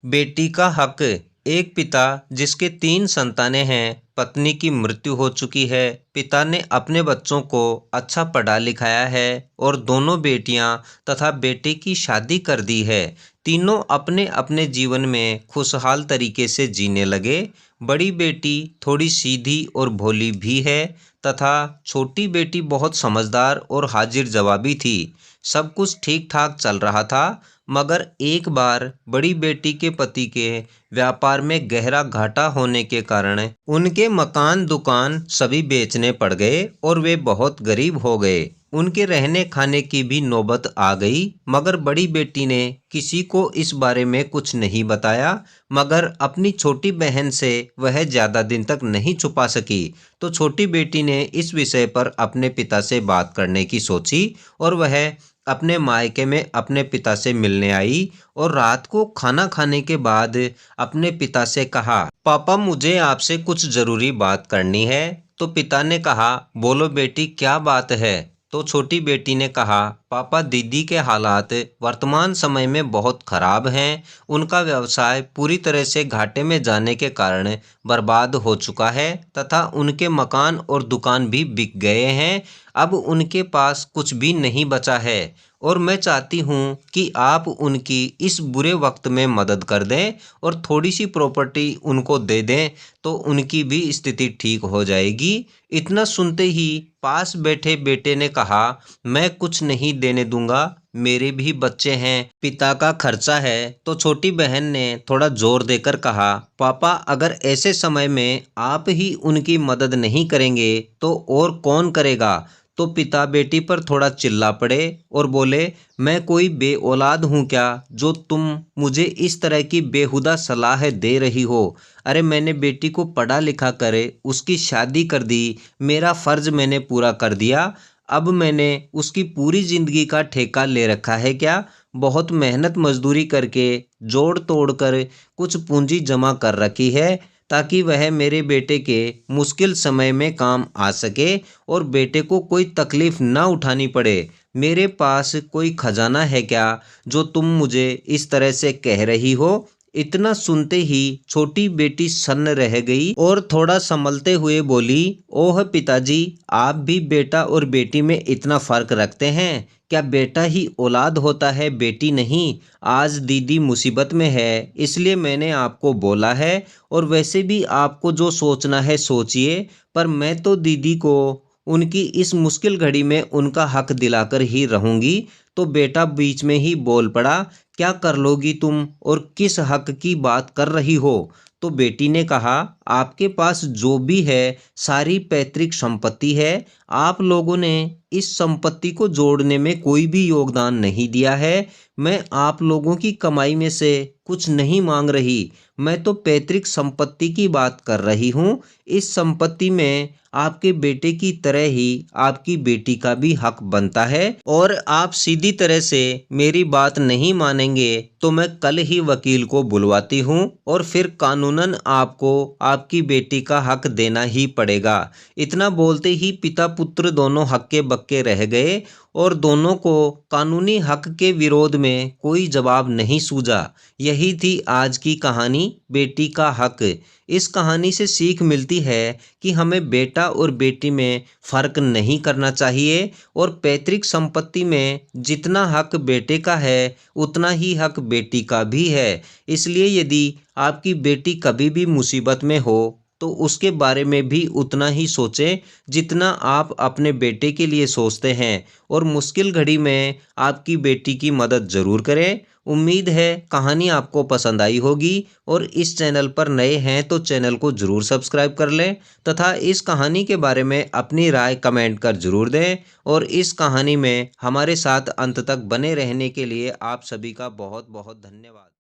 बेटी का हक। एक पिता जिसके 3 संतानें हैं, पत्नी की मृत्यु हो चुकी है। पिता ने अपने बच्चों को अच्छा पढ़ा लिखाया है और दोनों बेटियां तथा बेटे की शादी कर दी है। तीनों अपने अपने जीवन में खुशहाल तरीके से जीने लगे। बड़ी बेटी थोड़ी सीधी और भोली भी है तथा छोटी बेटी बहुत समझदार और हाजिर जवाबी थी। सब कुछ ठीक ठाक चल रहा था, मगर एक बार बड़ी बेटी के पति के व्यापार में गहरा घाटा होने के कारण उनके मकान दुकान सभी बेचने पड़ गए और वे बहुत गरीब हो गए। उनके रहने खाने की भी नौबत आ गई, मगर बड़ी बेटी ने किसी को इस बारे में कुछ नहीं बताया। मगर अपनी छोटी बहन से वह ज्यादा दिन तक नहीं छुपा सकी, तो छोटी बेटी ने इस विषय पर अपने पिता से बात करने की सोची और वह अपने मायके में अपने पिता से मिलने आई और रात को खाना खाने के बाद अपने पिता से कहा, पापा मुझे आपसे कुछ जरूरी बात करनी है। तो पिता ने कहा, बोलो बेटी क्या बात है। तो छोटी बेटी ने कहा, पापा दीदी के हालात वर्तमान समय में बहुत खराब हैं। उनका व्यवसाय पूरी तरह से घाटे में जाने के कारण बर्बाद हो चुका है तथा उनके मकान और दुकान भी बिक गए हैं। अब उनके पास कुछ भी नहीं बचा है और मैं चाहती हूँ कि आप उनकी इस बुरे वक्त में मदद कर दें और थोड़ी सी प्रॉपर्टी उनको दे दें, तो उनकी भी स्थिति ठीक हो जाएगी। इतना सुनते ही पास बैठे बेटे ने कहा, मैं कुछ नहीं देने दूंगा, मेरे भी बच्चे हैं, पिता का खर्चा है। तो छोटी बहन ने थोड़ा जोर देकर कहा, पापा अगर ऐसे समय में आप ही उनकी मदद नहीं करेंगे तो और कौन करेगा। तो पिता बेटी पर थोड़ा चिल्ला पड़े और बोले, मैं कोई बे औलाद हूँ क्या जो तुम मुझे इस तरह की बेहुदा सलाह दे रही हो। अरे मैंने बेटी को पढ़ा लिखा करे उसकी शादी कर दी, मेरा फर्ज मैंने पूरा कर दिया। अब मैंने उसकी पूरी जिंदगी का ठेका ले रखा है क्या। बहुत मेहनत मजदूरी करके जोड़ तोड़ कर कुछ पूंजी जमा कर रखी है ताकि वह मेरे बेटे के मुश्किल समय में काम आ सके और बेटे को कोई तकलीफ ना उठानी पड़े। मेरे पास कोई खजाना है क्या जो तुम मुझे इस तरह से कह रही हो। इतना सुनते ही छोटी बेटी सन्न रह गई और थोड़ा संभलते हुए बोली, ओह पिताजी, आप भी बेटा और बेटी में इतना फर्क रखते हैं क्या। बेटा ही औलाद होता है, बेटी नहीं। आज दीदी मुसीबत में है इसलिए मैंने आपको बोला है और वैसे भी आपको जो सोचना है सोचिए, पर मैं तो दीदी को उनकी इस मुश्किल घड़ी में उनका हक दिलाकर ही रहूंगी। तो बेटा बीच में ही बोल पड़ा, क्या कर लोगी तुम और किस हक की बात कर रही हो। तो बेटी ने कहा, आपके पास जो भी है सारी पैतृक संपत्ति है, आप लोगों ने इस संपत्ति को जोड़ने में कोई भी योगदान नहीं दिया है। मैं आप लोगों की कमाई में से कुछ नहीं मांग रही, मैं तो पैतृक संपत्ति की बात कर रही हूँ। इस संपत्ति में आपके बेटे की तरह ही आपकी बेटी का भी हक बनता है और आप सीधी तरह से मेरी बात नहीं मानेंगे तो मैं कल ही वकील को बुलवाती हूँ और फिर कानूनन आपको आपकी बेटी का हक देना ही पड़ेगा। इतना बोलते ही पिता पुत्र दोनों हक्के बक्के रह गए और दोनों को कानूनी हक के विरोध में कोई जवाब नहीं सूझा। यही थी आज की कहानी, बेटी का हक। इस कहानी से सीख मिलती है कि हमें बेटा और बेटी में फर्क नहीं करना चाहिए और पैतृक संपत्ति में जितना हक बेटे का है उतना ही हक बेटी का भी है। इसलिए यदि आपकी बेटी कभी भी मुसीबत में हो तो उसके बारे में भी उतना ही सोचें जितना आप अपने बेटे के लिए सोचते हैं और मुश्किल घड़ी में आपकी बेटी की मदद ज़रूर करें। उम्मीद है कहानी आपको पसंद आई होगी और इस चैनल पर नए हैं तो चैनल को ज़रूर सब्सक्राइब कर लें तथा इस कहानी के बारे में अपनी राय कमेंट कर ज़रूर दें। और इस कहानी में हमारे साथ अंत तक बने रहने के लिए आप सभी का बहुत बहुत धन्यवाद।